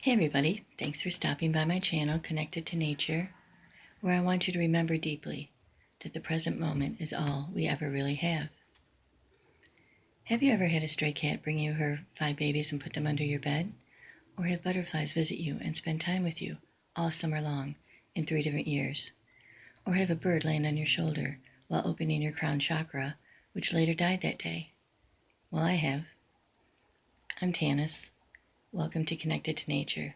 Hey everybody, thanks for stopping by my channel, Connected to Nature, where I want you to remember deeply that the present moment is all we ever really have. Have you ever had a stray cat bring you her 5 babies and put them under your bed? Or have butterflies visit you and spend time with you all summer long in 3 different years? Or have a bird land on your shoulder while opening your crown chakra, which later died that day? Well, I have. I'm Tanis. Welcome to Connected to Nature.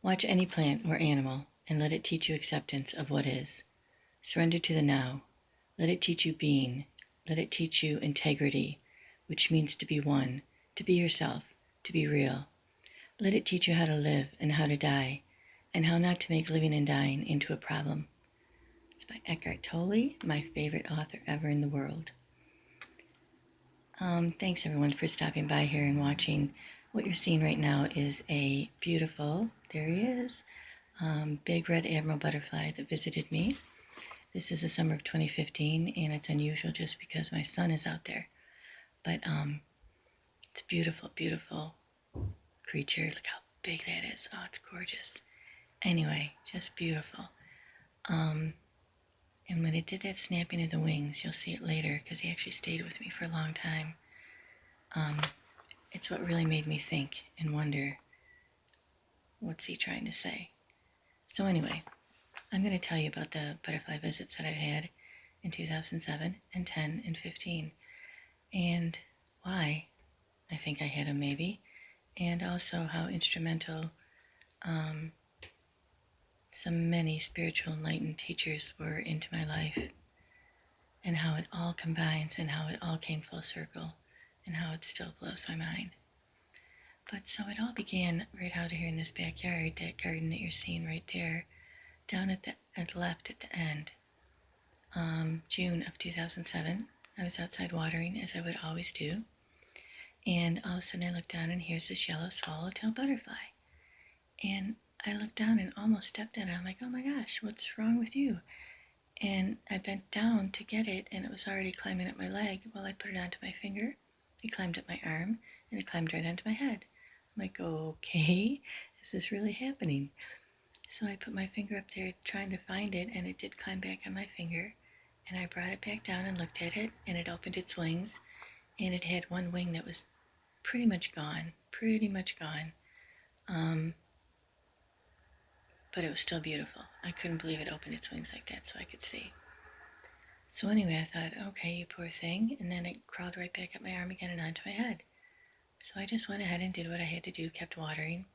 Watch any plant or animal and let it teach you acceptance of what is. Surrender to the now. Let it teach you being. Let it teach you integrity, which means to be one, to be yourself, to be real. Let it teach you how to live and how to die, and how not to make living and dying into a problem. It's by Eckhart Tolle, my favorite author ever in the world. Thanks everyone for stopping by here and watching. What you're seeing right now is a beautiful, there he is, big red admiral butterfly that visited me. This is the summer of 2015, and it's unusual just because my son is out there. But it's a beautiful, beautiful creature. Look how big that is. Oh, it's gorgeous. Anyway, just beautiful. And when it did that snapping of the wings, you'll see it later because he actually stayed with me for a long time. It's what really made me think and wonder, what's he trying to say? So anyway, I'm going to tell you about the butterfly visits that I've had in 2007 and 10 and 15, and why I think I had them maybe, and also how instrumental some many spiritual enlightened teachers were into my life, and how it all combines and how it all came full circle, and how it still blows my mind. But so it all began right out here in this backyard, that garden that you're seeing right there, down at the left at the end. June of 2007, I was outside watering as I would always do, and all of a sudden I looked down and here's this yellow swallowtail butterfly. And I looked down and almost stepped in it. I'm like, oh my gosh, what's wrong with you? And I bent down to get it, and it was already climbing up my leg. Well, I put it onto my finger, it climbed up my arm, and it climbed right onto my head. I'm like, okay, is this really happening? So I put my finger up there trying to find it, and it did climb back on my finger. And I brought it back down and looked at it, and it opened its wings, and it had one wing that was pretty much gone. But it was still beautiful. I couldn't believe it opened its wings like that so I could see. So anyway, I thought, okay, you poor thing, and then it crawled right back up my arm again and onto my head. So I just went ahead and did what I had to do, kept watering,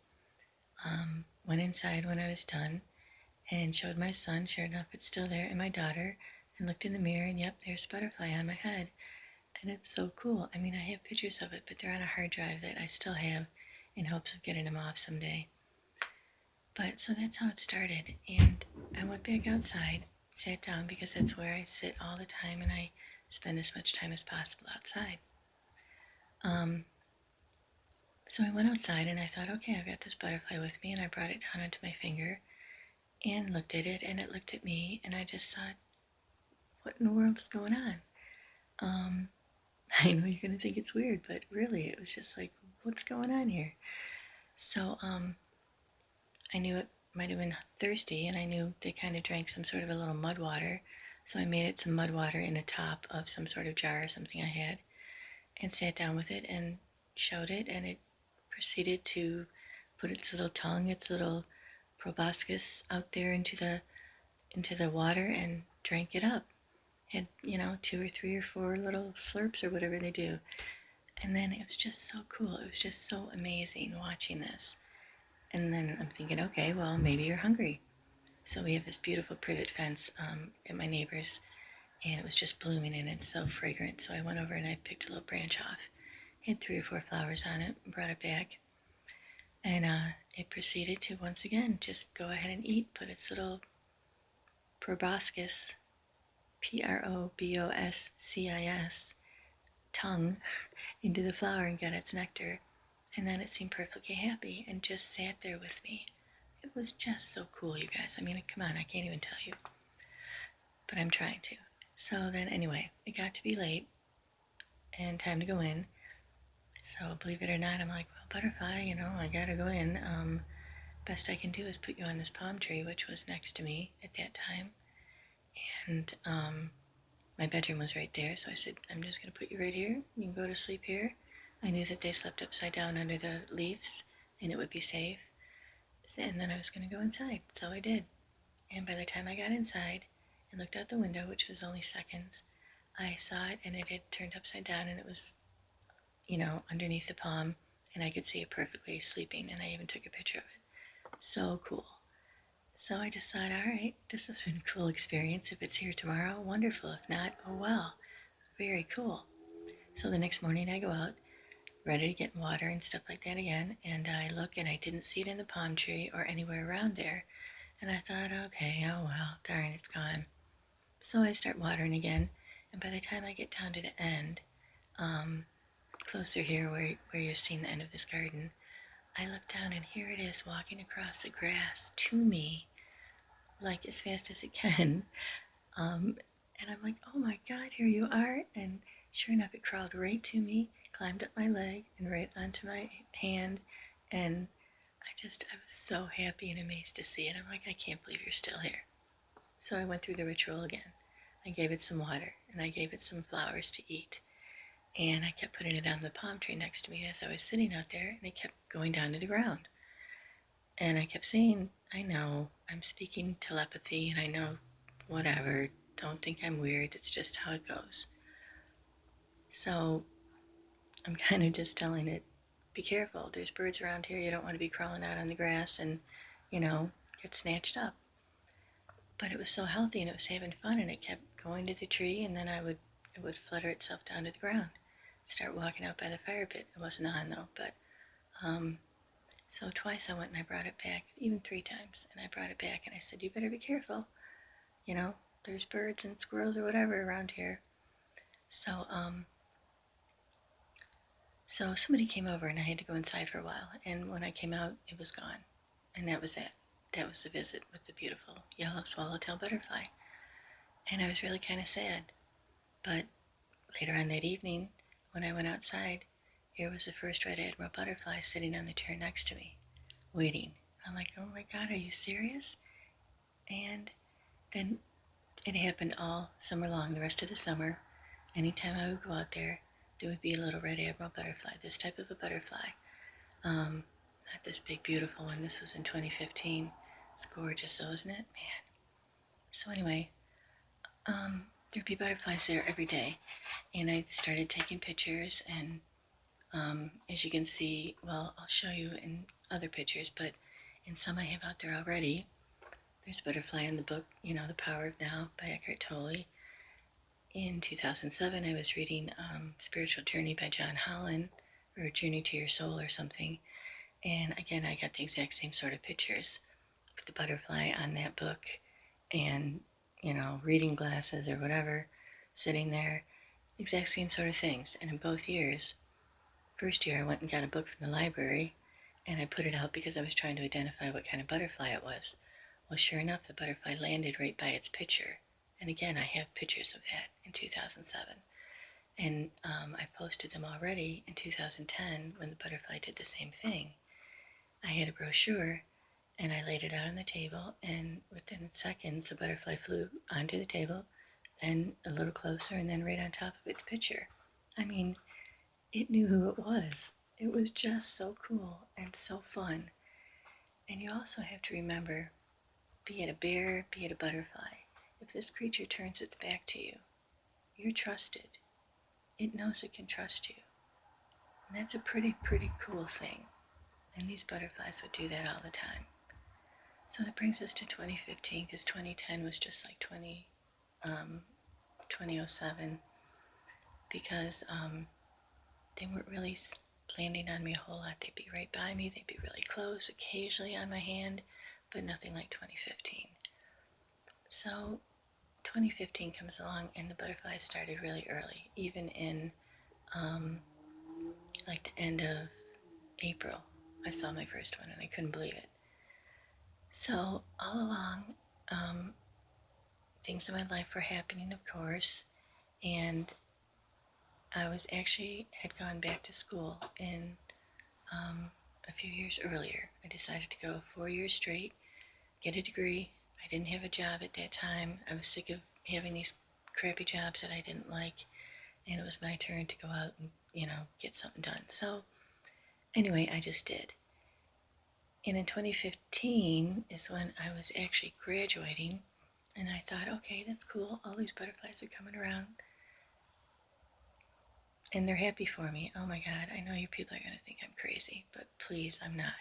went inside when I was done, and showed my son, sure enough, it's still there, and my daughter, and looked in the mirror, and yep, there's a butterfly on my head. And it's so cool. I mean, I have pictures of it, but they're on a hard drive that I still have in hopes of getting them off someday. But so that's how it started. And I went back outside, sat down because that's where I sit all the time, and I spend as much time as possible outside. So I went outside and I thought, okay, I've got this butterfly with me, and I brought it down onto my finger and looked at it, and it looked at me, and I just thought, what in the world's going on? I know you're going to think it's weird, but really, it was just like, what's going on here? So I knew it might have been thirsty, and I knew they kind of drank some sort of a little mud water. So I made it some mud water in a top of some sort of jar or something I had, and sat down with it and showed it, and it proceeded to put its little tongue, its little proboscis out there into the water and drank it up. Had, 2 or 3 or 4 little slurps or whatever they do. And then it was just so cool. It was just so amazing watching this. And then I'm thinking, okay, well, maybe you're hungry. So we have this beautiful privet fence at my neighbor's, and it was just blooming and it's so fragrant. So I went over and I picked a little branch off. It had 3 or 4 flowers on it, brought it back. And it proceeded to once again just go ahead and eat, put its little proboscis, proboscis, tongue into the flower and got its nectar. And then it seemed perfectly happy and just sat there with me. It was just so cool, you guys. I mean, come on, I can't even tell you. But I'm trying to. So then anyway, it got to be late and time to go in. So believe it or not, I'm like, well, butterfly, I gotta go in. Best I can do is put you on this palm tree, which was next to me at that time. And my bedroom was right there, so I said, I'm just gonna put you right here. You can go to sleep here. I knew that they slept upside down under the leaves, and it would be safe. And then I was gonna go inside, so I did. And by the time I got inside and looked out the window, which was only seconds, I saw it and it had turned upside down and it was, underneath the palm and I could see it perfectly sleeping and I even took a picture of it. So cool. So I just thought, all right, this has been a cool experience. If it's here tomorrow, wonderful. If not, oh well. Very cool. So the next morning I go out, ready to get water and stuff like that again, and I look and I didn't see it in the palm tree or anywhere around there. And I thought, okay, oh well, darn, it's gone. So I start watering again, and by the time I get down to the end, um, closer here where you're seeing the end of this garden, I look down and here it is walking across the grass to me, like as fast as it can. Um, and I'm like, oh my God, here you are. And sure enough, it crawled right to me, climbed up my leg and right onto my hand. And I was so happy and amazed to see it. I'm like, I can't believe you're still here. So I went through the ritual again. I gave it some water and I gave it some flowers to eat. And I kept putting it on the palm tree next to me as I was sitting out there, and it kept going down to the ground. And I kept saying, I know, I'm speaking telepathy, and I know, whatever, don't think I'm weird, it's just how it goes. So I'm kind of just telling it, be careful, there's birds around here, you don't want to be crawling out on the grass and, get snatched up. But it was so healthy and it was having fun, and it kept going to the tree, and then it would flutter itself down to the ground, start walking out by the fire pit. It wasn't on though, but so twice I went and I brought it back, even 3 times, and I brought it back and I said, you better be careful, you know, there's birds and squirrels or whatever around here. So so somebody came over and I had to go inside for a while, and when I came out it was gone, and that was it. That was the visit with the beautiful yellow swallowtail butterfly, and I was really kind of sad. But later on that evening, when I went outside, here was the first red admiral butterfly sitting on the chair next to me, waiting. I'm like, oh my God, are you serious? And then it happened all summer long, the rest of the summer. Anytime I would go out there, there would be a little red admiral butterfly, this type of a butterfly. Not this big, beautiful one. This was in 2015. It's gorgeous, though, isn't it? Man. So anyway, there'd be butterflies there every day. And I started taking pictures, and as you can see, well, I'll show you in other pictures, but in some I have out there already. There's a butterfly in the book, The Power of Now by Eckhart Tolle. In 2007, I was reading Spiritual Journey by John Holland, or Journey to Your Soul or something. And again, I got the exact same sort of pictures with the butterfly on that book and, reading glasses or whatever, sitting there, exact same sort of things. And in both years, first year I went and got a book from the library and I put it out because I was trying to identify what kind of butterfly it was. Well, sure enough, the butterfly landed right by its picture. And again, I have pictures of that in 2007. And I posted them already in 2010 when the butterfly did the same thing. I had a brochure and I laid it out on the table, and within seconds, the butterfly flew onto the table, then a little closer, and then right on top of its picture. I mean, it knew who it was. It was just so cool and so fun. And you also have to remember, be it a bear, be it a butterfly, if this creature turns its back to you, you're trusted. It knows it can trust you. And that's a pretty, pretty cool thing. And these butterflies would do that all the time. So that brings us to 2015, because 2010 was just like 2007, because they weren't really landing on me a whole lot. They'd be right by me, they'd be really close, occasionally on my hand, but nothing like 2015. So 2015 comes along and the butterflies started really early, even in like the end of April. I saw my first one and I couldn't believe it. So all along, things in my life were happening, of course, and I was actually had gone back to school in a few years earlier. I decided to go 4 years straight, get a degree. I didn't have a job at that time. I was sick of having these crappy jobs that I didn't like, and it was my turn to go out and, get something done. So, anyway, I just did. And in 2015 is when I was actually graduating, and I thought, okay, that's cool. All these butterflies are coming around, and they're happy for me. Oh my God, I know you people are going to think I'm crazy, but please, I'm not.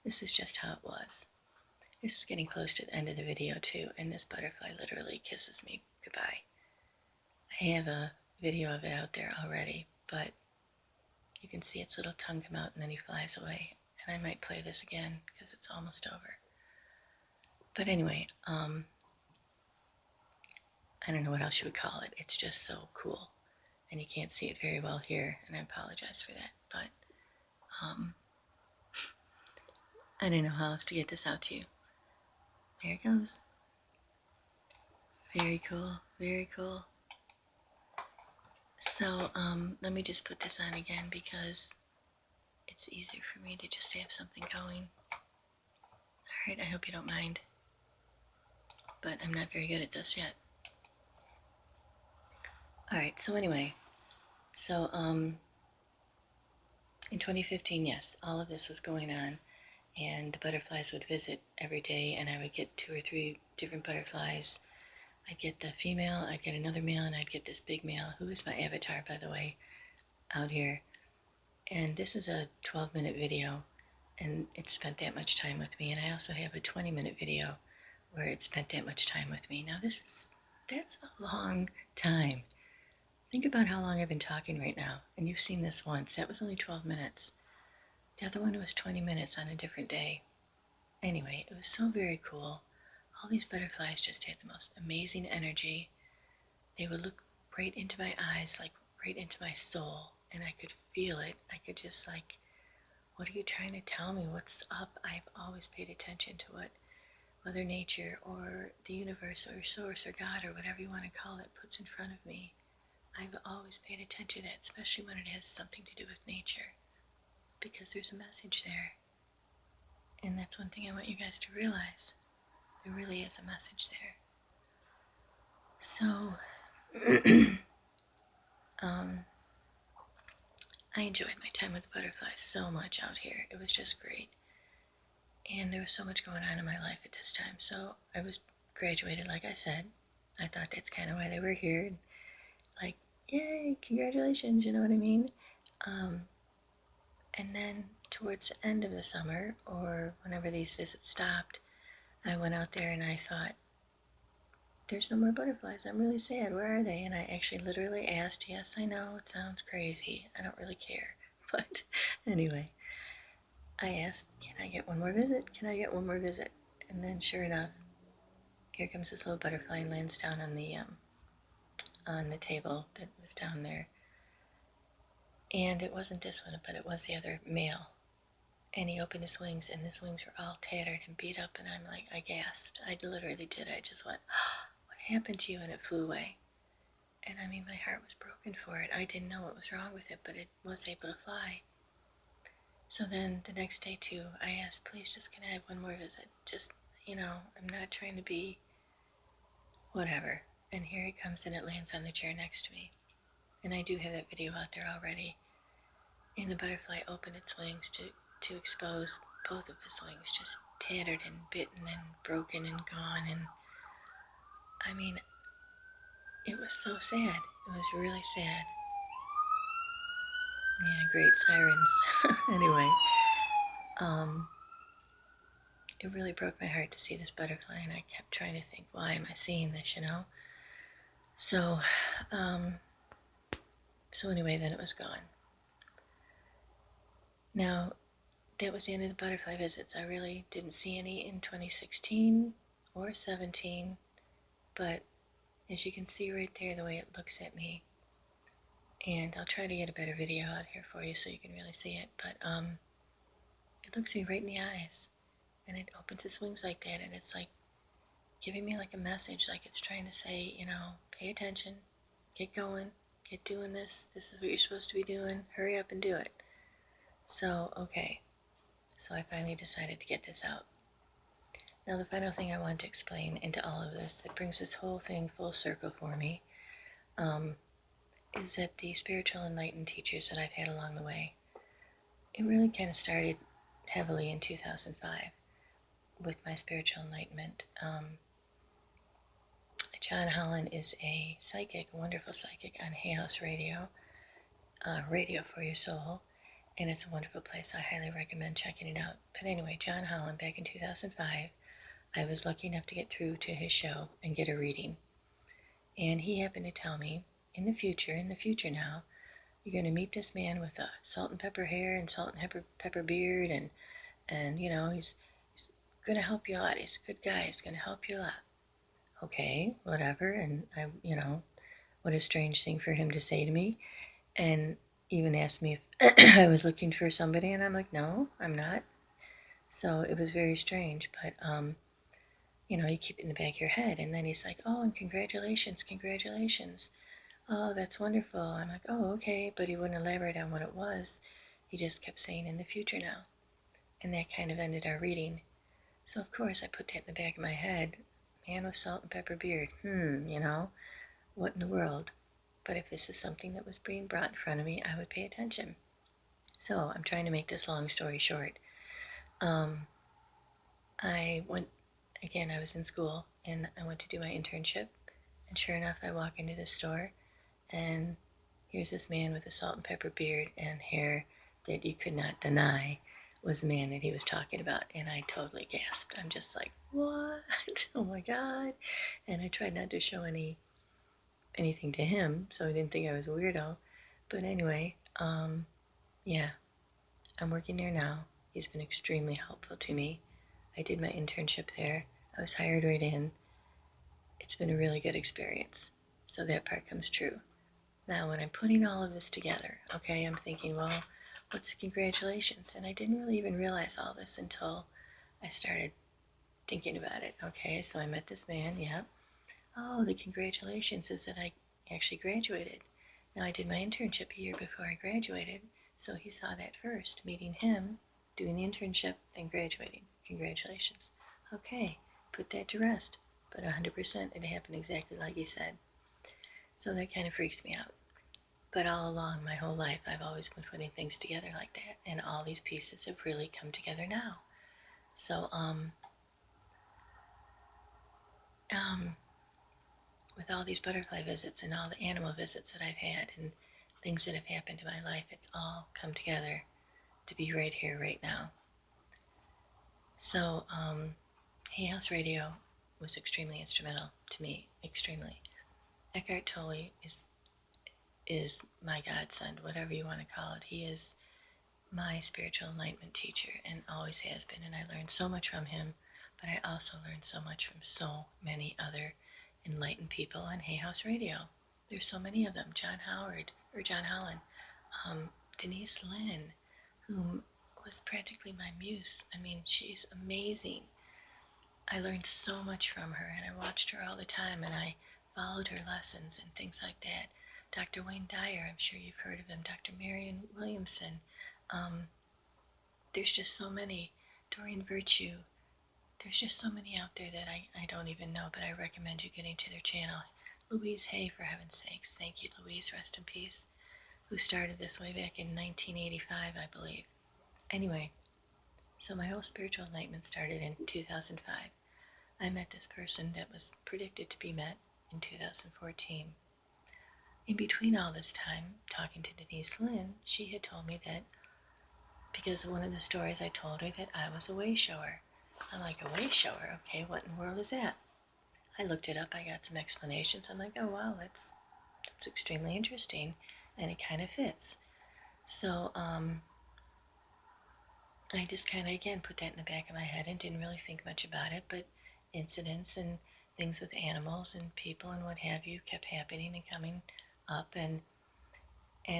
This is just how it was. This is getting close to the end of the video too, and this butterfly literally kisses me goodbye. I have a video of it out there already, but you can see its little tongue come out and then he flies away. And I might play this again because it's almost over. But anyway, I don't know what else you would call it. It's just so cool. And you can't see it very well here, and I apologize for that. But I don't know how else to get this out to you. There it goes. Very cool, very cool. So let me just put this on again because it's easier for me to just have something going. Alright, I hope you don't mind. But I'm not very good at this yet. Alright, so anyway. So in 2015, yes, all of this was going on. And the butterflies would visit every day, and I would get 2 or 3 different butterflies. I'd get the female, I'd get another male, and I'd get this big male, who is my avatar, by the way, out here. And this is a 12-minute video, and it spent that much time with me. And I also have a 20-minute video where it spent that much time with me. Now that's a long time. Think about how long I've been talking right now, and you've seen this once. That was only 12 minutes. The other one was 20 minutes on a different day. Anyway, it was so very cool. All these butterflies just had the most amazing energy. They would look right into my eyes, like right into my soul, and I could feel it. I could just like, what are you trying to tell me? What's up? I've always paid attention to what Mother Nature or the universe or source or God or whatever you want to call it puts in front of me. I've always paid attention to that, especially when it has something to do with nature, because there's a message there. And that's one thing I want you guys to realize. There really is a message there. So, I enjoyed my time with the butterflies so much out here. It was just great. And there was so much going on in my life at this time. So I was graduated, like I said. I thought that's kind of why they were here. Like, yay, congratulations, you know what I mean? And then towards the end of the summer, or whenever these visits stopped, I went out there and I thought, there's no more butterflies. I'm really sad. Where are they? And I actually literally asked, yes, I know, it sounds crazy. I don't really care. But anyway, I asked, can I get one more visit? Can I get one more visit? And then sure enough, here comes this little butterfly and lands down on the table that was down there. And it wasn't this one, but it was the other male. And he opened his wings, and his wings were all tattered and beat up, and I'm like, I gasped. I literally did. I just went, oh, what happened to you? And it flew away. And I mean, my heart was broken for it. I didn't know what was wrong with it, but it was able to fly. So then the next day too, I asked, please just can I have one more visit? Just, I'm not trying to be whatever. And here it comes and it lands on the chair next to me. And I do have that video out there already. And the butterfly opened its wings to expose both of his wings, just tattered and bitten and broken and gone. And I mean, it was so sad. It was really sad. Yeah, great sirens. Anyway, it really broke my heart to see this butterfly, and I kept trying to think, why am I seeing this, So, so anyway, then it was gone. Now, that was the end of the butterfly visits. I really didn't see any in 2016 or 17, but as you can see right there, the way it looks at me, and I'll try to get a better video out here for you so you can really see it, but it looks me right in the eyes, and it opens its wings like that, and it's like giving me like a message, like it's trying to say, pay attention, get going, get doing this. This is what you're supposed to be doing. Hurry up and do it. So, okay. So I finally decided to get this out. Now, the final thing I want to explain into all of this that brings this whole thing full circle for me is that the spiritual enlightened teachers that I've had along the way, it really kind of started heavily in 2005 with my spiritual enlightenment. John Holland is a psychic, a wonderful psychic on Hay House Radio, Radio for Your Soul, and it's a wonderful place. I highly recommend checking it out. But anyway, John Holland, back in 2005, I was lucky enough to get through to his show and get a reading. And he happened to tell me, in the future now, you're going to meet this man with salt and pepper hair and salt and pepper beard, and you know, he's going to help you out. He's a good guy. He's going to help you out. Okay, whatever. And I, what a strange thing for him to say to me. And even asked me if I was looking for somebody, and I'm like, no, I'm not. So it was very strange, but you keep it in the back of your head. And then he's like, oh, and congratulations. Oh, that's wonderful. I'm like, oh, okay, but he wouldn't elaborate on what it was. He just kept saying in the future now. And that kind of ended our reading. So of course I put that in the back of my head. Man with salt and pepper beard. What in the world? But if this is something that was being brought in front of me, I would pay attention. So I'm trying to make this long story short. I was in school, and I went to do my internship, and sure enough, I walk into the store, and here's this man with a salt and pepper beard and hair that you could not deny was the man that he was talking about, and I totally gasped. I'm just like, what? Oh my God. And I tried not to show anything to him, so he didn't think I was a weirdo. But anyway, yeah, I'm working there now. He's been extremely helpful to me. I did my internship there. I was hired right in. It's been a really good experience. So that part comes true. Now, when I'm putting all of this together, okay, I'm thinking, well, what's the congratulations? And I didn't really even realize all this until I started thinking about it. Okay, so I met this man, yeah. Oh, the congratulations is that I actually graduated. Now, I did my internship a year before I graduated, so he saw that first, meeting him, doing the internship, then graduating. Congratulations. Okay, put that to rest. But 100% it happened exactly like he said. So that kind of freaks me out. But all along my whole life, I've always been putting things together like that, and all these pieces have really come together now. So, with all these butterfly visits and all the animal visits that I've had and things that have happened in my life, it's all come together to be right here, right now. So, Hay House Radio was extremely instrumental to me, extremely. Eckhart Tolle is my godson, whatever you want to call it. He is my spiritual enlightenment teacher and always has been, and I learned so much from him, but I also learned so much from so many other enlightened people on Hay House Radio. There's so many of them. John Holland, Denise Lynn, whom was practically my muse. I mean, she's amazing. I learned so much from her, and I watched her all the time, and I followed her lessons and things like that. Dr. Wayne Dyer, I'm sure you've heard of him. Dr. Marion Williamson. There's just so many. Doreen Virtue. There's just so many out there that I don't even know, but I recommend you getting to their channel. Louise Hay, for heaven's sakes. Thank you, Louise. Rest in peace. Who started this way back in 1985, I believe. Anyway, so my whole spiritual enlightenment started in 2005. I met this person that was predicted to be met in 2014. In between all this time, talking to Denise Lynn, she had told me that because of one of the stories I told her that I was a way shower. I'm like, a way shower? Okay, what in the world is that? I looked it up, I got some explanations. I'm like, oh wow, that's extremely interesting, and it kind of fits. So, I just kind of, again, put that in the back of my head and didn't really think much about it, but incidents and things with animals and people and what have you kept happening and coming up, and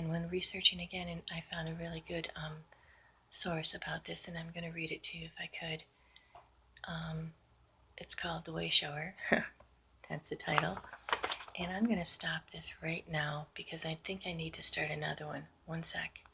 when researching again, and I found a really good source about this, and I'm going to read it to you if I could. It's called The Way Shower. That's the title. And I'm going to stop this right now because I think I need to start another one. One sec.